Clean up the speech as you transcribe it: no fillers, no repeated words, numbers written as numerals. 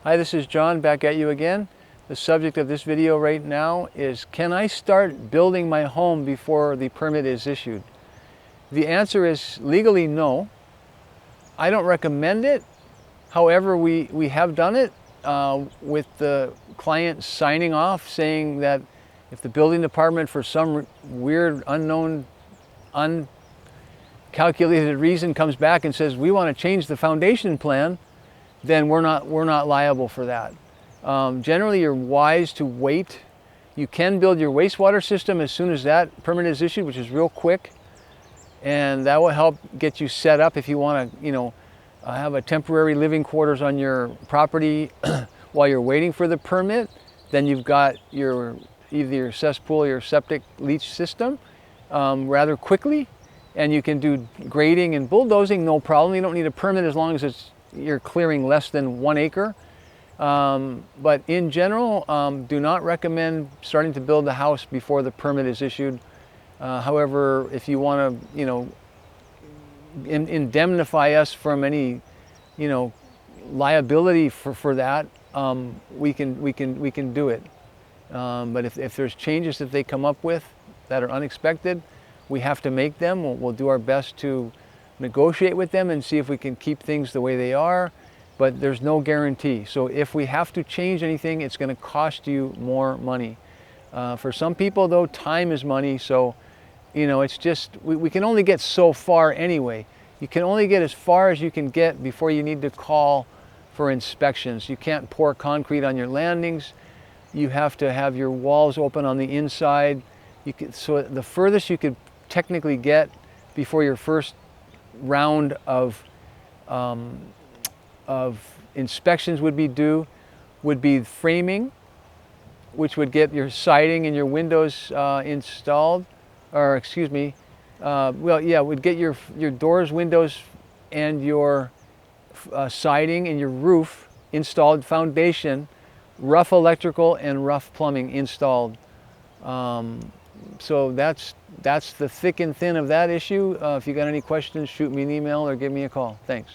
Hi, this is John back at you again. The subject of this video right now is, can I start building my home before the permit is issued? The answer is legally no. I don't recommend it. However, we have done it with the client signing off saying that if the building department for some weird, unknown, uncalculated reason comes back and says we want to change the foundation plan, then we're not liable for that. Generally, you're wise to wait. You can build your wastewater system as soon as that permit is issued, which is real quick, and that will help get you set up if you want to, have a temporary living quarters on your property while you're waiting for the permit. Then you've got either your cesspool or your septic leach system rather quickly, and you can do grading and bulldozing, no problem. You don't need a permit as long as you're clearing less than 1 acre. But in general, do not recommend starting to build the house before the permit is issued. However, if you want to, indemnify us from any, liability for that, we can do it. But if there's changes that they come up with that are unexpected, we have to make them. We'll do our best to negotiate with them and see if we can keep things the way they are, but there's no guarantee. So if we have to change anything, it's going to cost you more money. For some people though, time is money, so it's just, we can only get so far anyway. You can only get as far as you can get before you need to call for inspections. You can't pour concrete on your landings. You have to have your walls open on the inside. So the furthest you could technically get before your first round of inspections would be due would be framing, which would get your siding and your windows installed, or excuse me, would get your doors, windows, and your siding and your roof installed, foundation, rough electrical and rough plumbing installed. So that's the thick and thin of that issue. If you got any questions, shoot me an email or give me a call. Thanks.